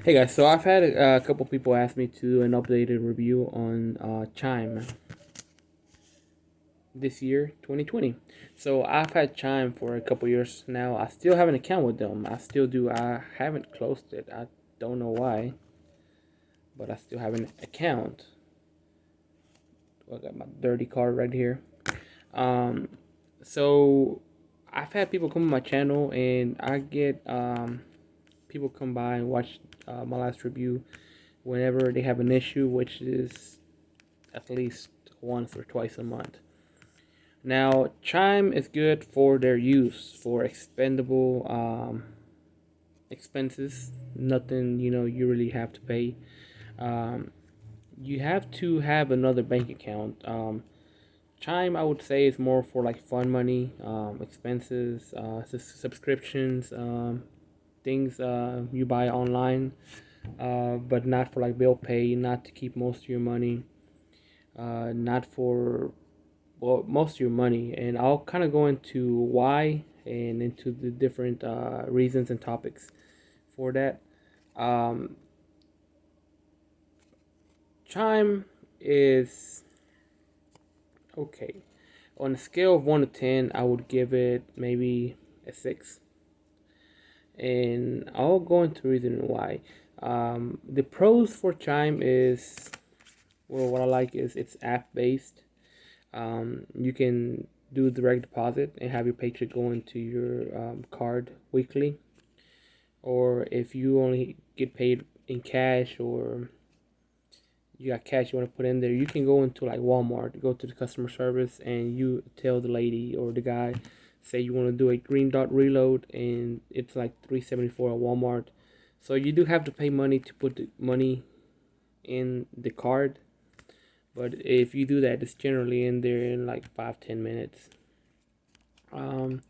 Hey guys, so I've had a couple people ask me to do an updated review on Chime this year, 2020. So I've had Chime for a couple years now. I still have an account with them. I still do. I haven't closed it. I don't know why, but I still have an account. I got my dirty card right here. Um, so I've had people come to my channel and I get people come by and watch my last review whenever they have an issue, which is at least once or twice a month. Now, Chime is good for their use for expendable expenses. Nothing you really have to pay. Um, you have to have another bank account. Chime, I would say, is more for like fun money, expenses, subscriptions, things you buy online, but not for like bill pay, not to keep most of your money, not for most of your money. And I'll kind of go into why and into the different reasons and topics for that. Um, Chime is okay. On a scale of 1 to 10, I would give it maybe a 6. And I'll go into the reason why. The pros for Chime is, well, what I like is it's app based. You can do direct deposit and have your paycheck go into your card weekly. Or if you only get paid in cash or you got cash you want to put in there, you can go into like Walmart, go to the customer service, and you tell the lady or the guy, say you want to do a green dot reload, and it's like $3.74 at Walmart. So you do have to pay money to put the money in the card, but if you do that, it's generally in there in like 5-10 minutes. Um,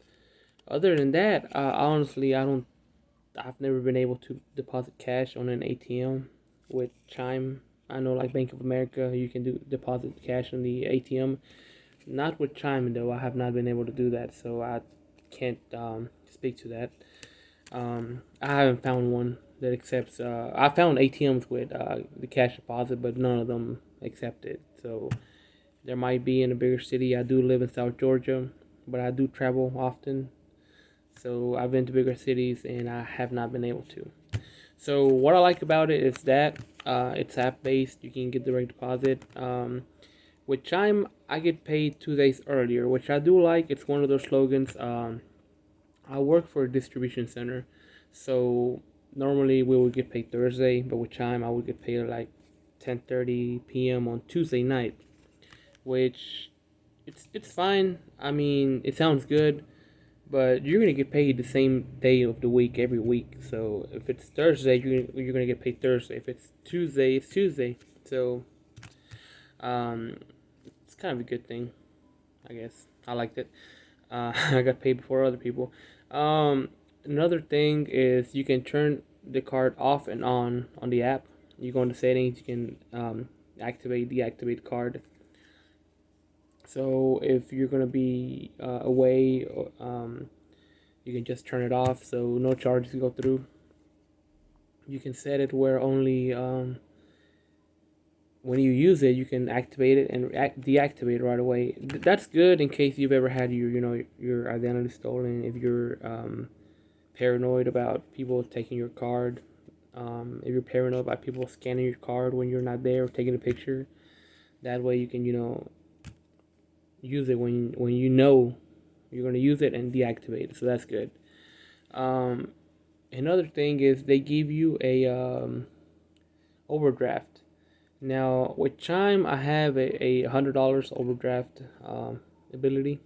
Other than that, honestly, I've never been able to deposit cash on an ATM with Chime. I know like Bank of America, you can do deposit cash on the ATM. Not with Chime though. I have not been able to do that, so I can't speak to that. I haven't found one that accepts. I found ATMs with the cash deposit, but none of them accept it. So there might be in a bigger city. I do live in South Georgia, but I do travel often. So I've been to bigger cities and I have not been able to. So what I like about it is that it's app based. You can get direct deposit. With Chime, I get paid 2 days earlier, which I do like. It's one of those slogans. I work for a distribution center, so normally we would get paid Thursday, but with Chime, I would get paid like 10:30 p.m. on Tuesday night, which it's fine. I mean, it sounds good, but you're gonna get paid the same day of the week every week. So if it's Thursday, you're gonna get paid Thursday. If it's Tuesday, it's Tuesday. So um, it's kind of a good thing, I guess. I liked it. I got paid before other people. Another thing is you can turn the card off and on the app. You go into settings. You can activate, deactivate the card. So if you're gonna be away, you can just turn it off, so no charges go through. You can set it where only when you use it, you can activate it and deactivate it right away. That's good in case you've ever had your identity stolen. If you're paranoid about people taking your card, if you're paranoid about people scanning your card when you're not there or taking a picture, that way you can use it when you know you're gonna use it and deactivate it. So that's good. Um, Another thing is they give you a overdraft. Now with Chime, I have a $100 overdraft ability,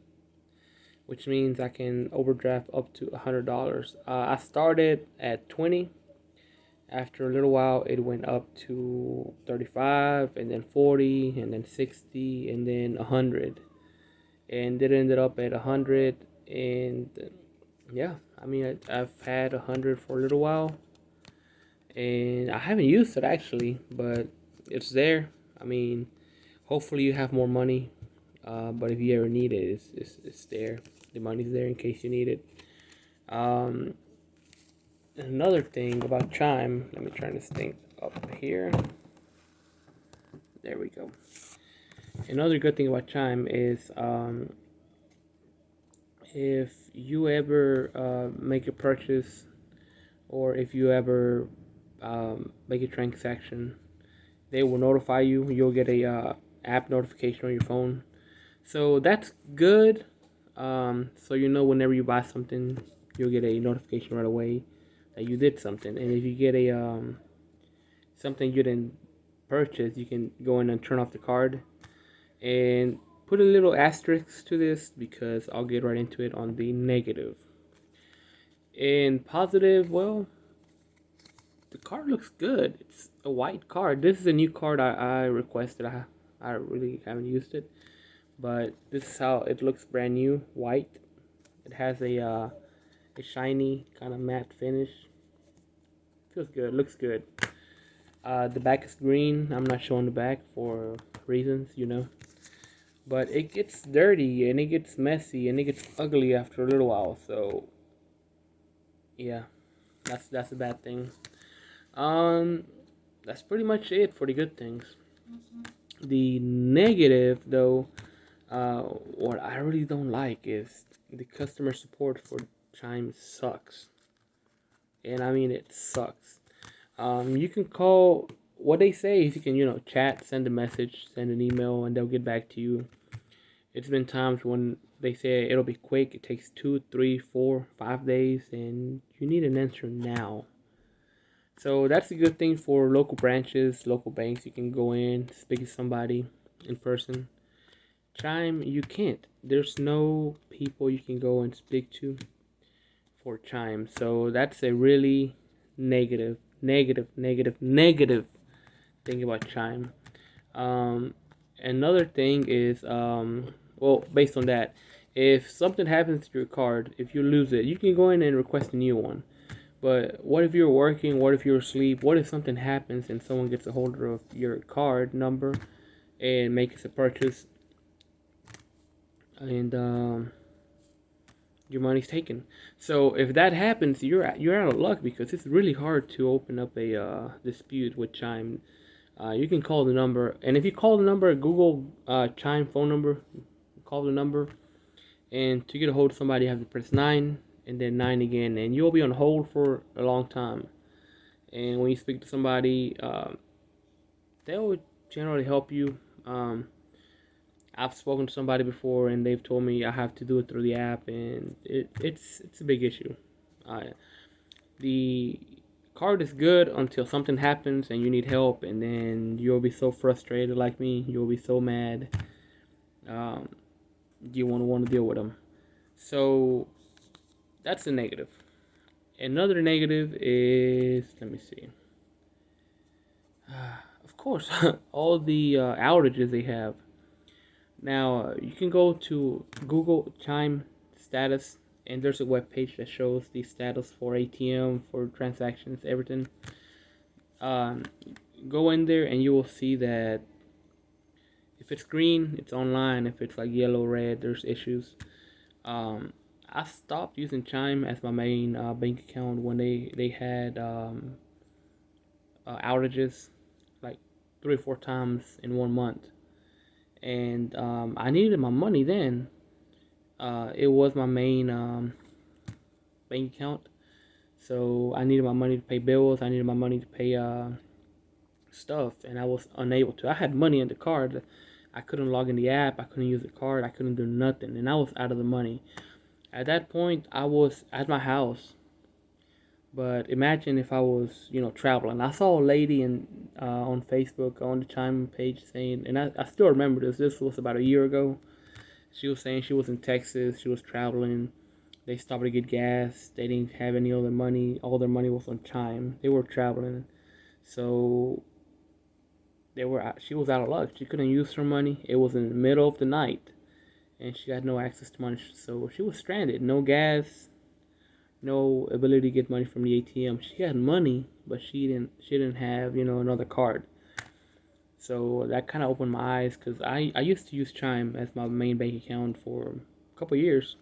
which means I can overdraft up to $100. I started at 20. After a little while, it went up to 35, and then 40, and then 60, and then 100, and it ended up at 100. And yeah, I mean, I've had 100 for a little while, and I haven't used it actually, but it's there. I mean, hopefully you have more money, but if you ever need it, it's there. The money's there in case you need it. Um, Another thing about Chime, let me turn this thing up here. There we go. Another good thing about Chime is if you ever make a purchase, or if you ever make a transaction, they will notify you. You'll get a app notification on your phone. So that's good. So you know whenever you buy something, you'll get a notification right away that you did something. And if you get a something you didn't purchase, you can go in and turn off the card and put a little asterisk to this because I'll get right into it on the negative. In positive, well, the card looks good. It's a white card. This is a new card I requested. I really haven't used it, but this is how it looks, brand new, white. It has a shiny kind of matte finish. Feels good. Looks good. The back is green. I'm not showing the back for reasons, you know. But it gets dirty and it gets messy and it gets ugly after a little while. So yeah, that's a bad thing. Um, that's pretty much it for the good things. The negative, though, what I really don't like is the customer support for Chime sucks, and I mean it sucks. You can call. What they say is you can, chat, send a message, send an email, and they'll get back to you. It's been times when they say it'll be quick. It takes 2, 3, 4, 5 days, and you need an answer now. So that's a good thing for local branches, local banks. You can go in, speak to somebody in person. Chime, you can't. There's no people you can go and speak to for Chime. So that's a really negative thing about Chime. Another thing is, well, based on that, if something happens to your card, if you lose it, you can go in and request a new one. But what if you're working? What if you're asleep? What if something happens and someone gets a hold of your card number and makes a purchase, and your money's taken? So if that happens, you're out of luck because it's really hard to open up a dispute with Chime. You can call the number, and if you call the number, Google Chime phone number, call the number, and to get a hold of somebody, you have to press 9 and then 9 again, and you'll be on hold for a long time. And when you speak to somebody, they will generally help you. I've spoken to somebody before, and they've told me I have to do it through the app, and it's a big issue. The card is good until something happens and you need help, and then you'll be so frustrated, like me. You'll be so mad. Um, you won't want to deal with them. So that's a negative. Another negative is, let me see. Of course, all the outages they have. Now, you can go to Google Chime status, and there's a web page that shows the status for ATM, for transactions, everything. Um, Go in there, and you will see that if it's green, it's online. If it's like yellow, red, there's issues. Um, I stopped using Chime as my main bank account when they had outages like 3 or 4 times in 1 month, and I needed my money then. It was my main bank account, so I needed my money to pay bills. I needed my money to pay stuff, and I was unable to. I had money in the card. I couldn't log in the app. I couldn't use the card. I couldn't do nothing, and I was out of the money. At that point, I was at my house. But imagine if I was, traveling. I saw a lady on Facebook on the Chime page saying, and I still remember this. This was about a year ago. She was saying she was in Texas. She was traveling. They stopped to get gas. They didn't have any other money. All their money was on Chime. They were traveling, so she was out of luck. She couldn't use her money. It was in the middle of the night, and she had no access to money. So she was stranded. No gas, no ability to get money from the ATM. She had money, but she didn't have another card. So that kind of opened my eyes because I used to use Chime as my main bank account for a couple of years,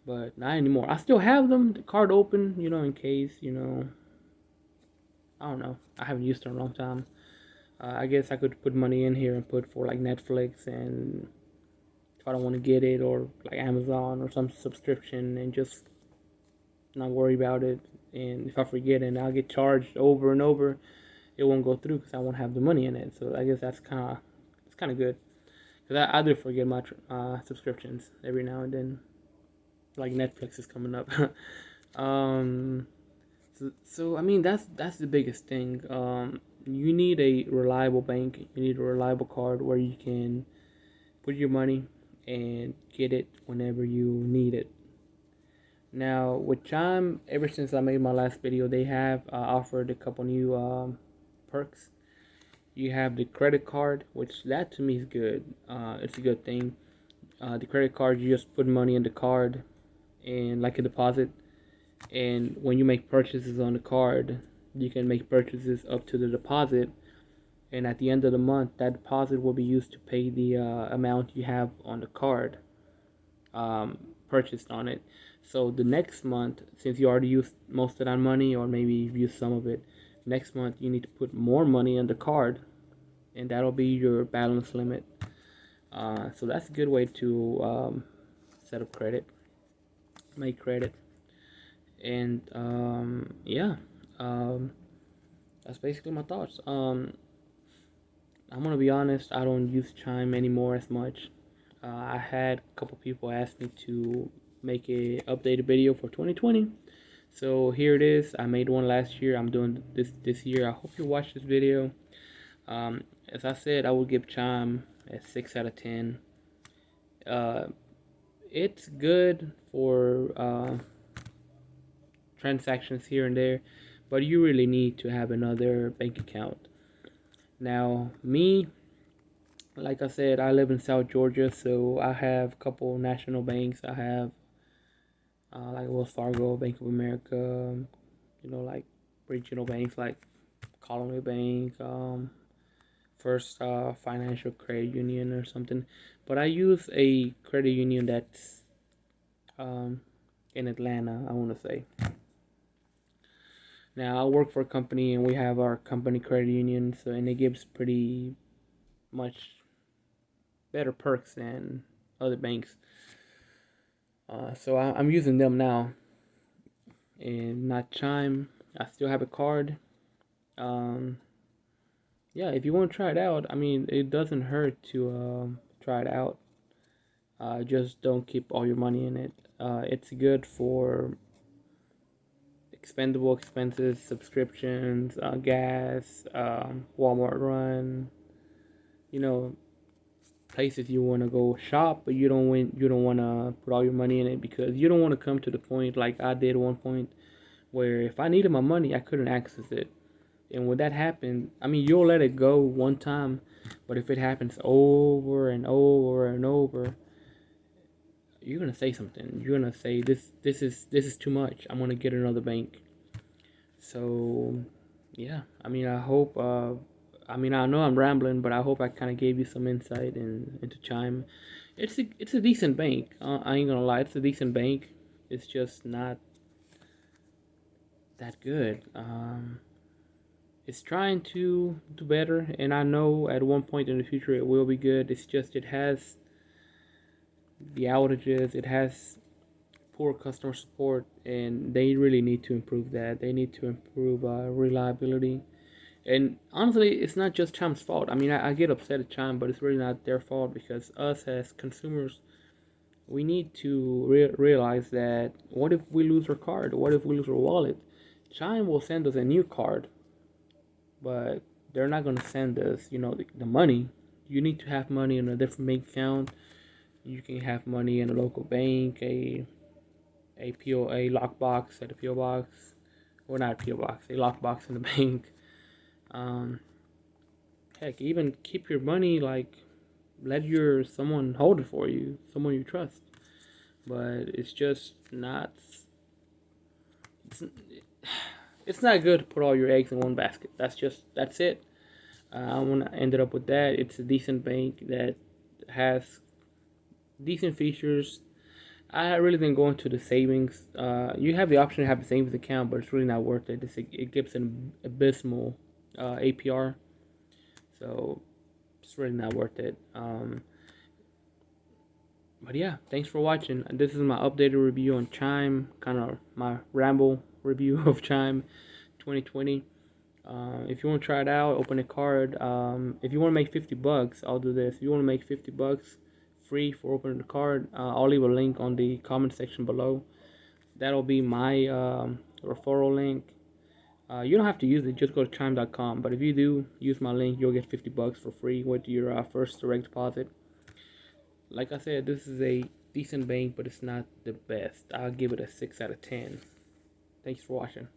but not anymore. I still have them, the card open, in case, I don't know. I haven't used it in a long time. I guess I could put money in here and put for like Netflix, and if I don't want to get it, or like Amazon or some subscription, and just not worry about it. And if I forget and I'll get charged over and over, it won't go through because I won't have the money in it. So I guess it's kind of good, because I do forget my subscriptions every now and then. Like Netflix is coming up. um, so I mean that's the biggest thing. You need a reliable bank. You need a reliable card where you can put your money and get it whenever you need it. Now with Chime, ever since I made my last video, they have offered a couple new perks. You have the credit card, which that to me is good. It's a good thing. The credit card, you just put money in the card and like a deposit, and when you make purchases on the card, you can make purchases up to the deposit, and at the end of the month, that deposit will be used to pay the amount you have on the card purchased on it. So the next month, since you already used most of that money, or maybe you've used some of it, next month you need to put more money on the card, and that'll be your balance limit. So that's a good way to set up credit, make credit, and yeah, um, that's basically my thoughts. I'm gonna be honest, I don't use Chime anymore as much. I had a couple people ask me to make a updated video for 2020, so here it is. I made one last year. I'm doing this year. I hope you watch this video. As I said, I would give Chime a 6 out of 10. Uh, it's good for transactions here and there, but you really need to have another bank account. Now, me, like I said, I live in South Georgia, so I have a couple national banks. I have like Wells Fargo, Bank of America, like regional banks like Colony Bank, First Financial Credit Union or something. But I use a credit union that's in Atlanta, I want to say. Now I work for a company and we have our company credit union, so and it gives pretty much better perks than other banks. So I'm using them now, and not Chime. I still have a card. Um, yeah, if you want to try it out, I mean, it doesn't hurt to try it out. Just don't keep all your money in it. It's good for expendable expenses, subscriptions, gas, Walmart run, you know, places you want to go shop, but you don't want to put all your money in it, because you don't want to come to the point like I did at one point where if I needed my money, I couldn't access it. And when that happened, I mean, you'll let it go one time, but if it happens over and over and over, you're gonna say something. You're gonna say this is too much. I'm gonna get another bank. So, yeah. I mean, I hope. I mean, I know I'm rambling, but I hope I kind of gave you some insight into Chime. It's a decent bank. I ain't gonna lie, it's a decent bank. It's just not that good. It's trying to do better, and I know at one point in the future it will be good. It's just it has the outages, it has poor customer support, and they really need to improve that. They need to improve reliability. And honestly, it's not just Chime's fault. I mean, I get upset at Chime, but it's really not their fault, because us as consumers, we need to realize that what if we lose our card? What if we lose our wallet? Chime will send us a new card, but they're not going to send us, the money. You need to have money in a different bank account. You can have money in a local bank, a lockbox at a PO box, or not a PO box, a lockbox in the bank. Um, Heck, even keep your money, like let your someone hold it for you, someone you trust. But it's just not. It's, it's not good to put all your eggs in one basket. That's it. I want to end it up with that. It's a decent bank that has decent features. I really think going to the savings. You have the option to have a savings account, but it's really not worth it. It gives an abysmal APR, so it's really not worth it. But yeah, thanks for watching. This is my updated review on Chime, kind of my ramble review of Chime 2020. If you want to try it out, open a card. If you want to make $50, I'll do this. If you want to make $50 free for opening the card, I'll leave a link on the comment section below. That'll be my referral link. You don't have to use it, just go to chime.com. But if you do use my link, you'll get $50 for free with your first direct deposit. Like I said, this is a decent bank, but it's not the best. I'll give it a 6 out of 10. Thanks for watching.